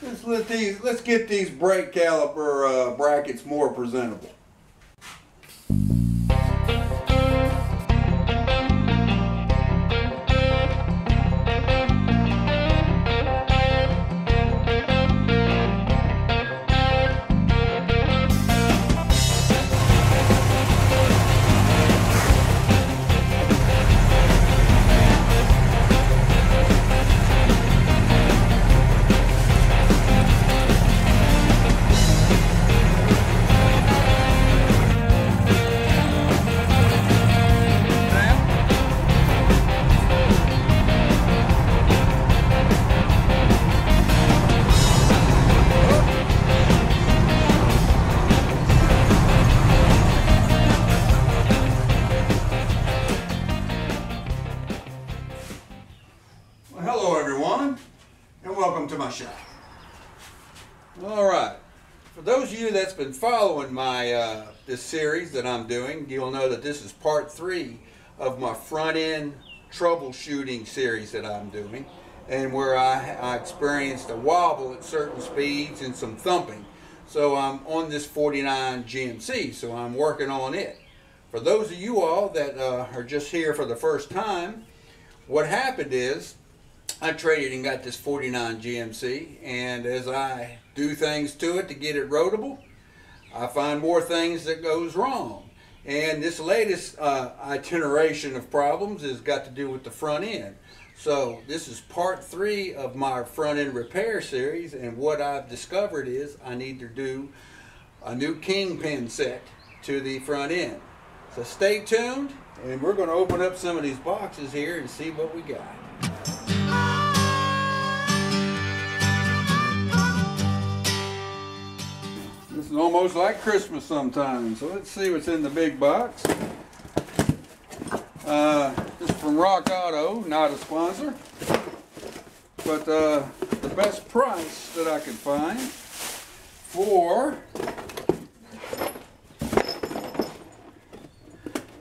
Let's get these brake caliper brackets more presentable. Hello everyone, and welcome to my shop. Alright, for those of you that's been following my this series that I'm doing, you'll know that this is part 3 of my front end troubleshooting series that I'm doing, and where I experienced a wobble at certain speeds and some thumping. So I'm on this 49 GMC, so I'm working on it. For those of you all that are just here for the first time, what happened is I traded and got this 49 GMC, and as I do things to it to get it roadable, I find more things that goes wrong. And this latest iteration of problems has got to do with the front end. So this is part 3 of my front end repair series, and what I've discovered is I need to do a new kingpin set to the front end. So stay tuned, and we're going to open up some of these boxes here and see what we got. This is almost like Christmas sometimes. So let's see what's in the big box. This is from Rock Auto, not a sponsor, but the best price that I could find for,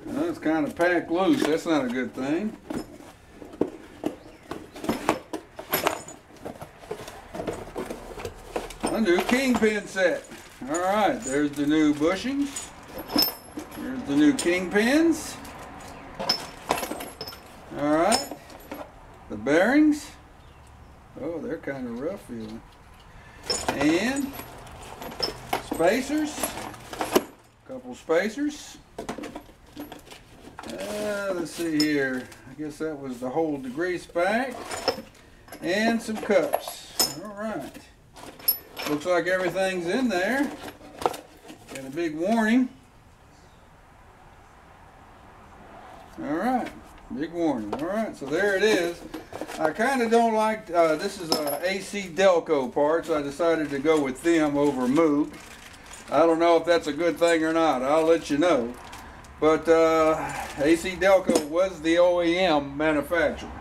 it's kind of packed loose. That's not a good thing. A new kingpin set. Alright, there's the new bushings. There's the new kingpins. Alright. The bearings. Oh, they're kind of rough feeling. And spacers. A couple spacers. Let's see here. I guess that was to hold the grease back. And some cups. Alright. Looks like everything's in there. Got a big warning. Alright, big warning. Alright, so there it is. I kind of don't like, this is AC Delco parts. I decided to go with them over Moog. I don't know if that's a good thing or not. I'll let you know. But AC Delco was the OEM manufacturer.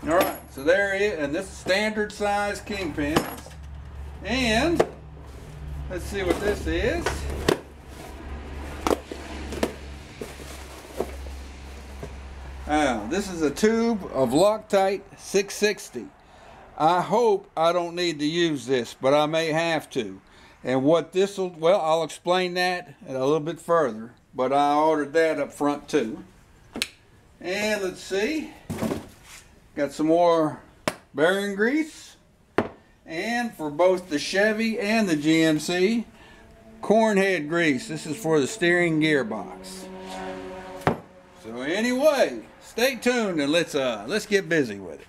Alright, so there it is. And this is standard size kingpin. And let's see what this is. This is a tube of Loctite 660. I hope I don't need to use this, but I may have to. And what this will, well, I'll explain that a little bit further, but I ordered that up front too. And let's see, got some more bearing grease. And for both the Chevy and the GMC, cornhead grease. This is for the steering gearbox. So anyway, stay tuned and let's get busy with it.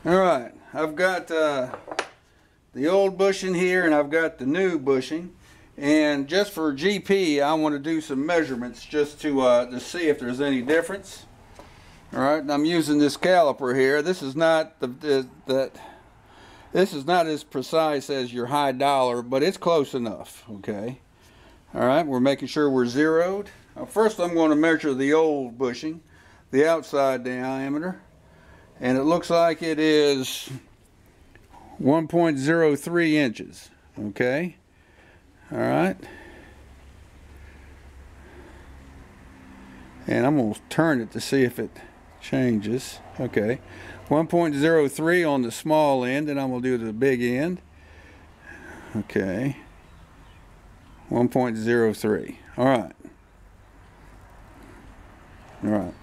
All right, I've got the old bushing here, and I've got the new bushing. And just for GP, I want to do some measurements just to see if there's any difference. All right, and I'm using this caliper here. This is not This is not as precise as your high dollar, but it's close enough, okay? All right, we're making sure we're zeroed. First, I'm going to measure the old bushing, the outside diameter, and it looks like it is 1.03 inches, okay? All right. And I'm going to turn it to see if it changes. Okay, 1.03 on the small end, and I'm going to do the big end. Okay, 1.03. All right. All right.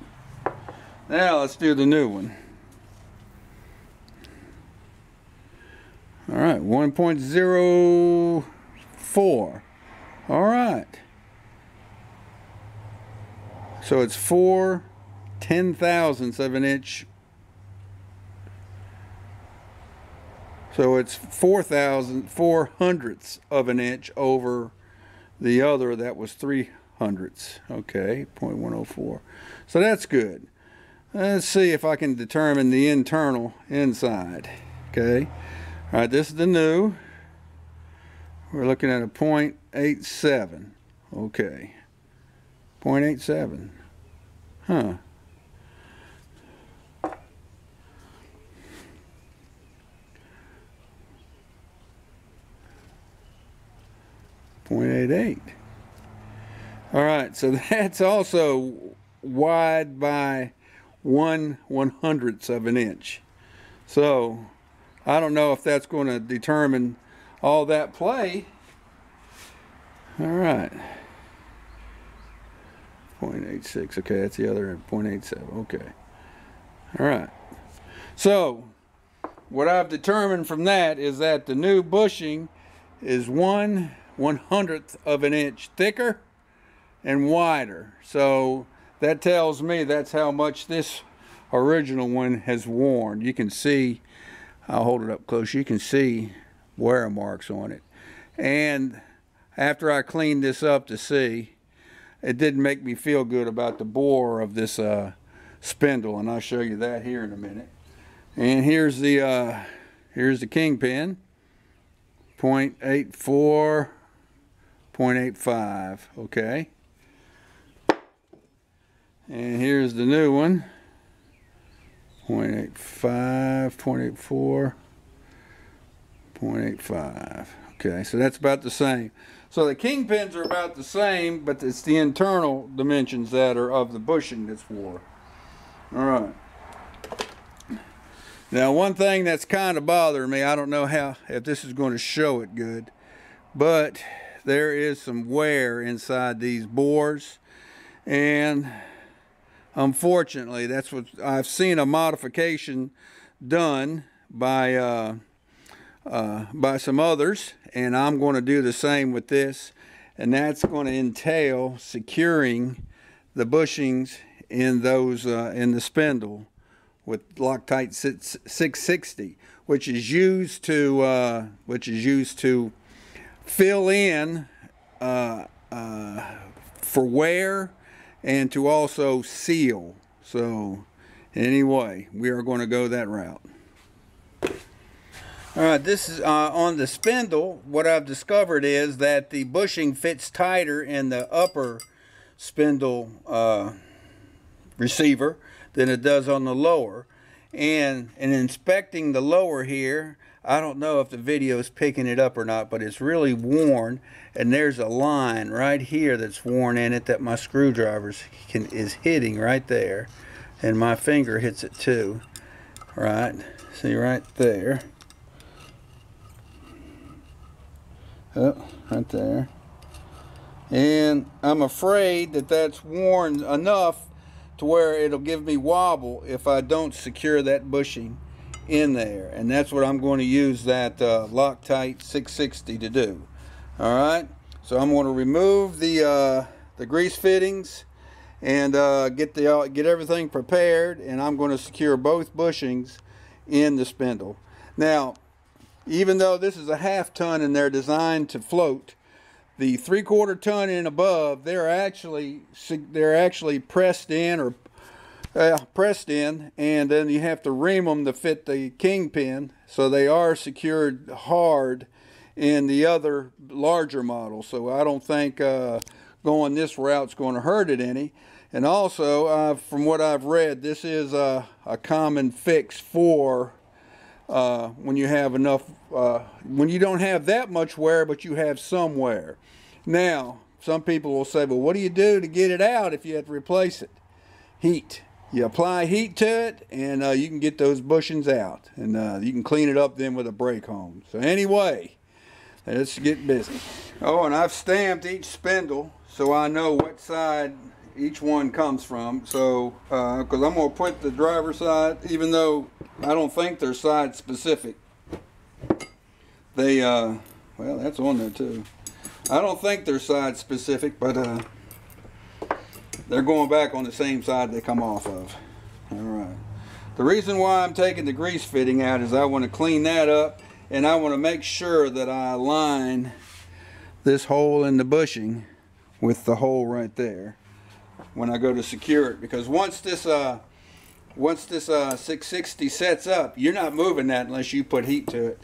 Now let's do the new one. All right, 1.04. All right. So it's 4/10,000ths of an inch. So it's 4/400ths of an inch over the other that was 3/100ths. Okay, 0.104. So that's good. Let's see if I can determine the internal inside. Okay. All right, this is the new. We're looking at a 0.87. Okay. 0.87. Huh. .88. All right, so that's also wide by 1/100th of an inch. So I don't know if that's going to determine all that play. All right. 0.86. Okay, that's the other end. 0.87. Okay. All right. So what I've determined from that is that the new bushing is 1/100th of an inch thicker and wider. So that tells me that's how much this original one has worn. You can see, I'll hold it up close, you can see wear marks on it. And after I cleaned this up to see, it didn't make me feel good about the bore of this spindle, and I'll show you that here in a minute. And here's the kingpin, 0.84, 0.85. Okay. And here's the new one, 0.85, 0.84, 0.85. Okay, so that's about the same. So the kingpins are about the same, but it's the internal dimensions that are of the bushing that's wore. All right. Now, one thing that's kind of bothering me, I don't know if this is going to show it good, but there is some wear inside these bores, and unfortunately, that's what I've seen a modification done by some others, and I'm going to do the same with this, and that's going to entail securing the bushings in those in the spindle with Loctite 660, which is used to fill in for wear and to also seal. So anyway, we are going to go that route. All right, this is on the spindle. What I've discovered is that the bushing fits tighter in the upper spindle receiver than it does on the lower. And in inspecting the lower here, I don't know if the video is picking it up or not, but it's really worn, and there's a line right here that's worn in it that my screwdriver is hitting right there, and my finger hits it too. Right, see right there. Oh, right there. And I'm afraid that that's worn enough to where it'll give me wobble if I don't secure that bushing in there, and that's what I'm going to use that Loctite 660 to do. All right, so I'm going to remove the grease fittings and get everything prepared, and I'm going to secure both bushings in the spindle. Now, even though this is a 1/2 ton and they're designed to float, the 3/4 ton and above, they're actually pressed in, or and then you have to ream them to fit the kingpin, so they are secured hard in the other larger model. So I don't think going this route's going to hurt it any. And also, from what I've read, this is a common fix for when you have enough, when you don't have that much wear, but you have some wear. Now, some people will say, well, what do you do to get it out if you have to replace it? Heat. you apply heat to it, and you can get those bushings out, and you can clean it up then with a brake hone. So anyway, let's get busy. Oh, and I've stamped each spindle so I know what side each one comes from. So because I'm going to put the driver's side, even though I don't think they're side specific, they well, that's on there too. I don't think they're side specific, but they're going back on the same side they come off of. All right. The reason why I'm taking the grease fitting out is I want to clean that up, and I want to make sure that I align this hole in the bushing with the hole right there when I go to secure it. Because once this 660 sets up, you're not moving that unless you put heat to it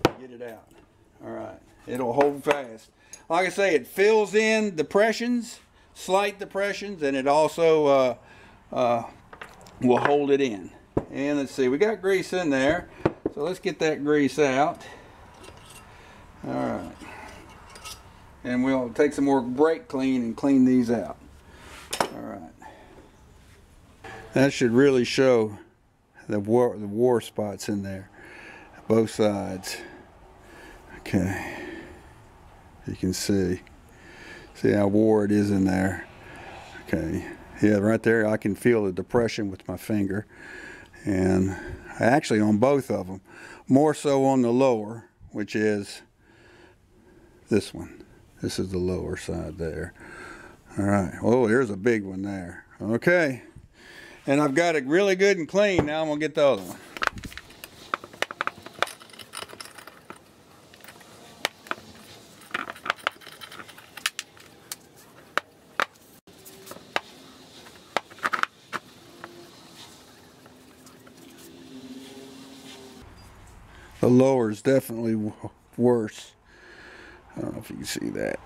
to get it out. All right. It'll hold fast. Like I say, it fills in depressions, slight depressions, and it also will hold it in. And let's see, we got grease in there, so let's get that grease out. All right. And we'll take some more brake clean and clean these out. All right. That should really show the war spots in there, both sides. Okay. You can see how wore it is in there. Okay, yeah, right there I can feel the depression with my finger, and actually on both of them, more so on the lower, which is this one. This is the lower side there. All right, oh, there's a big one there. Okay, and I've got it really good and clean. Now I'm gonna get the other one. The lower is definitely worse. I don't know if you can see that.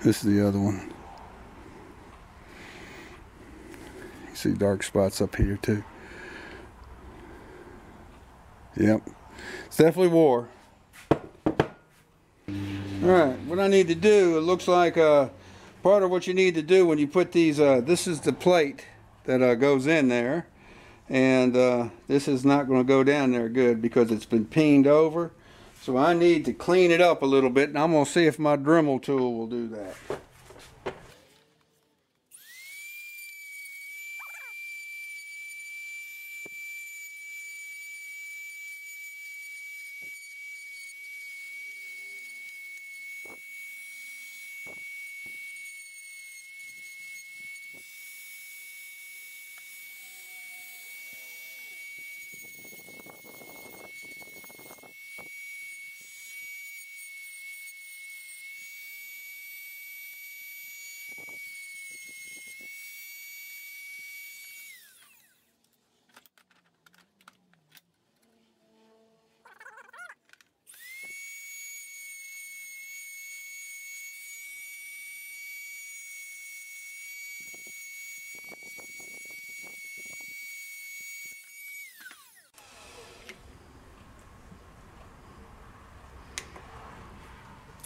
This is the other one. You see dark spots up here too. Yep, it's definitely wore. Alright, what I need to do, it looks like part of what you need to do when you put these, this is the plate that goes in there. And this is not going to go down there good because it's been peened over. So I need to clean it up a little bit, and I'm going to see if my Dremel tool will do that.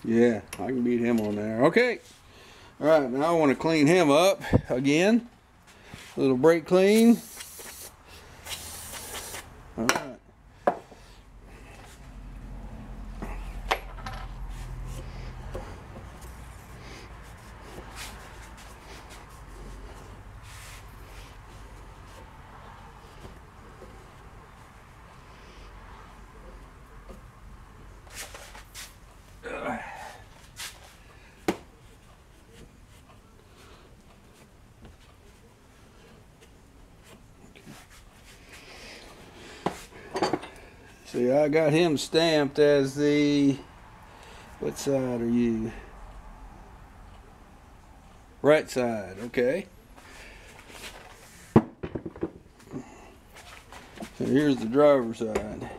Yeah, I can beat him on there. Okay. All right, now I want to clean him up again. A little brake clean. All right. See, I got him stamped as the, what side are you? Right side, okay. So here's the driver's side.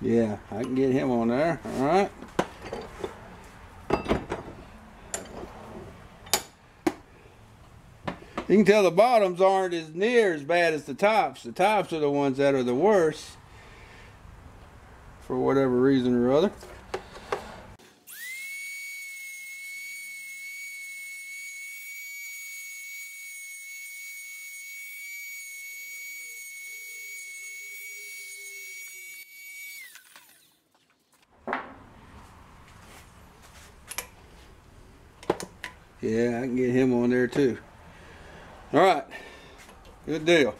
Yeah, I can get him on there. All right. You can tell the bottoms aren't as near as bad as the tops. The tops are the ones that are the worst for whatever reason or other. Yeah, I can get him on there too. All right, good deal.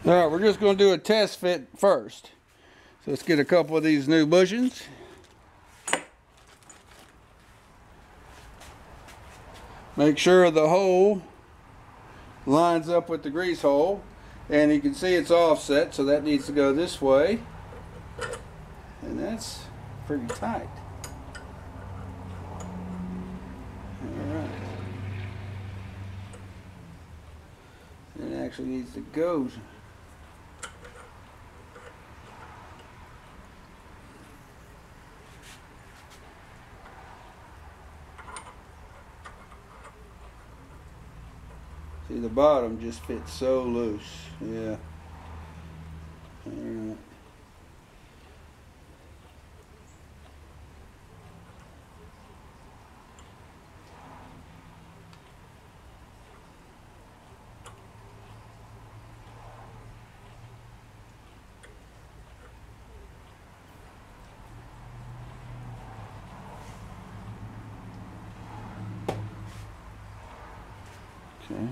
All right, we're just going to do a test fit first. So let's get a couple of these new bushings. Make sure the hole lines up with the grease hole. And you can see it's offset, so that needs to go this way. And that's pretty tight. All right. It actually needs to go. See, the bottom just fits so loose. Yeah. All right. Okay.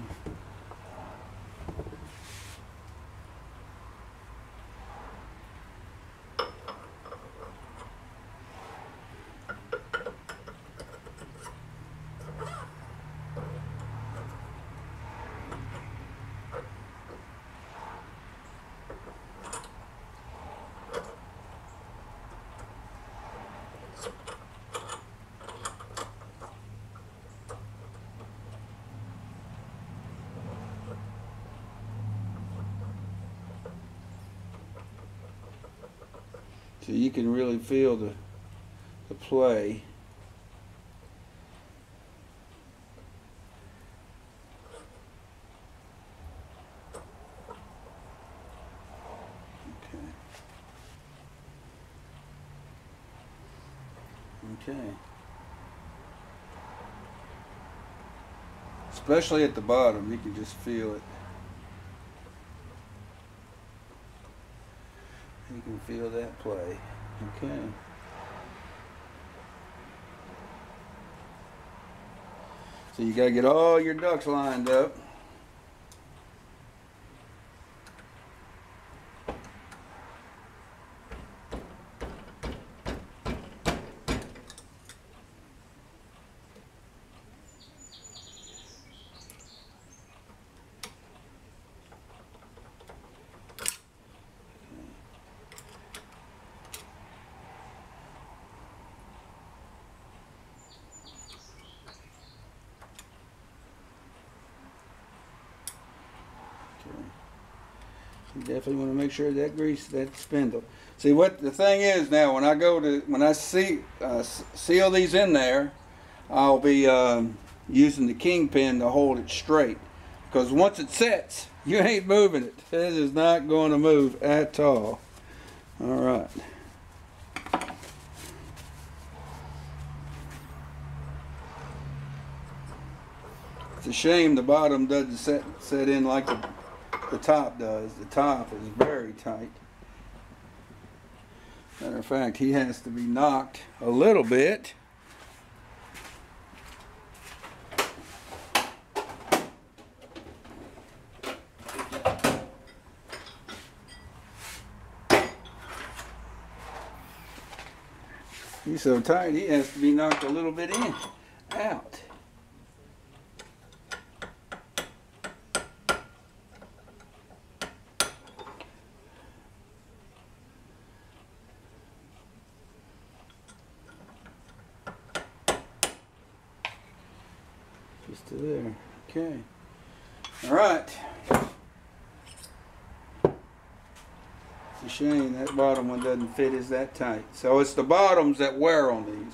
So you can really feel the play. Okay. Especially at the bottom, you can just feel it. You can feel that play. Okay. So you gotta get all your ducks lined up. You definitely want to make sure that grease that spindle. See what the thing is now, when I seal these in there, I'll be using the kingpin to hold it straight, because once it sets, you ain't moving it. It is not going to move at all. All right. It's a shame the bottom doesn't set in like the top does. The top is very tight. Matter of fact, he has to be knocked a little bit. He's so tight he has to be knocked a little bit in, out. Just to there. Okay. All right. It's a shame that bottom one doesn't fit as that tight. So it's the bottoms that wear on these.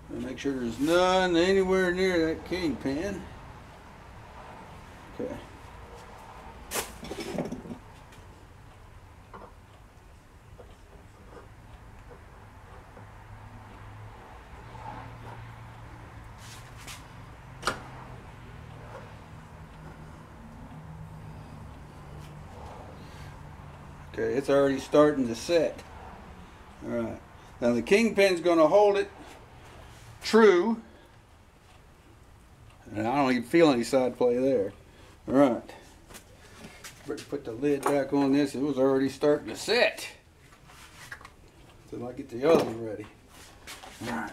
Make sure there's none anywhere near that kingpin. Okay. Okay, it's already starting to set. All right. Now the kingpin's going to hold it true. And I don't even feel any side play there. All right. Better put the lid back on this. It was already starting to set. Till I get the other one ready. All right.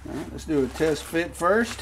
Alright, let's do a test fit first.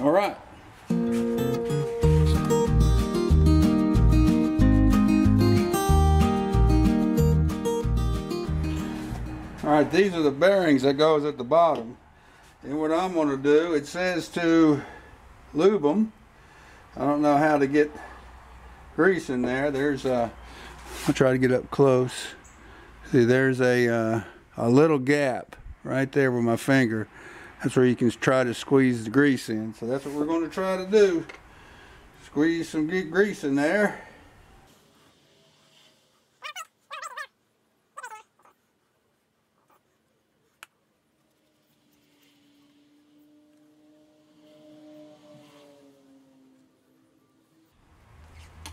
All right. All right, these are the bearings that goes at the bottom. And what I'm going to do, it says to lube them. I don't know how to get grease in there. There's a, I'll try to get up close. See, there's a little gap right there with my finger. That's where you can try to squeeze the grease in. So that's what we're going to try to do. Squeeze some grease in there.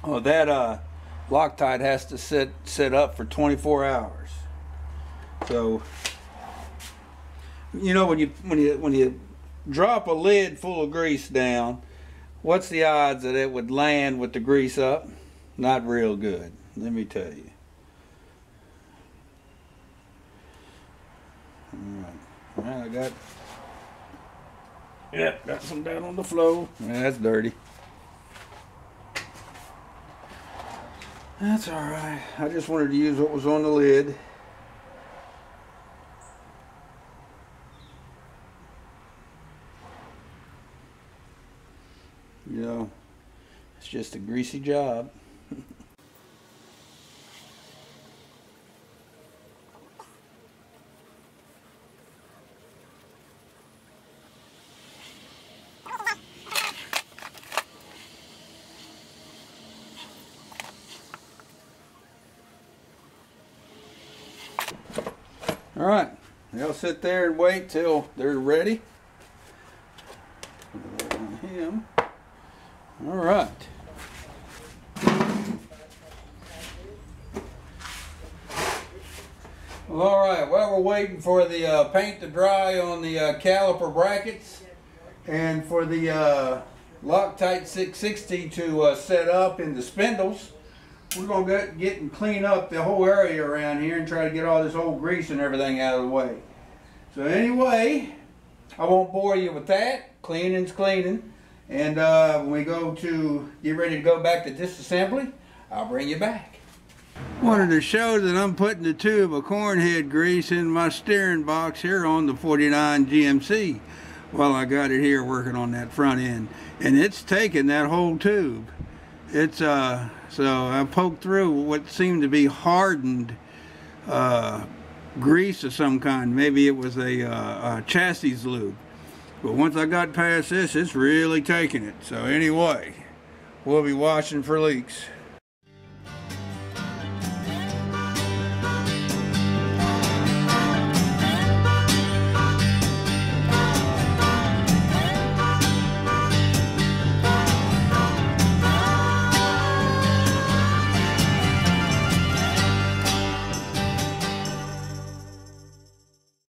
Oh, that Loctite has to sit up for 24 hours. So, you know, when you drop a lid full of grease down, what's the odds that it would land with the grease up? Not real good, let me tell you. All right, got some down on the floor. Yeah, that's dirty. That's all right. I just wanted to use what was on the lid. You know, it's just a greasy job. All right, they'll sit there and wait till they're ready. Him. All right. Well, all right. While we're waiting for the paint to dry on the caliper brackets and for the Loctite 660 to set up in the spindles, we're going to get and clean up the whole area around here and try to get all this old grease and everything out of the way. So anyway, I won't bore you with that. Cleaning's cleaning. And when we go to get ready to go back to disassembly, I'll bring you back. Wanted to show that I'm putting the tube of cornhead grease in my steering box here on the 49 GMC while I got it here working on that front end. And it's taking that whole tube. It's so I poked through what seemed to be hardened grease of some kind. Maybe it was a chassis lube. But once I got past this, it's really taking it. So anyway, we'll be watching for leaks.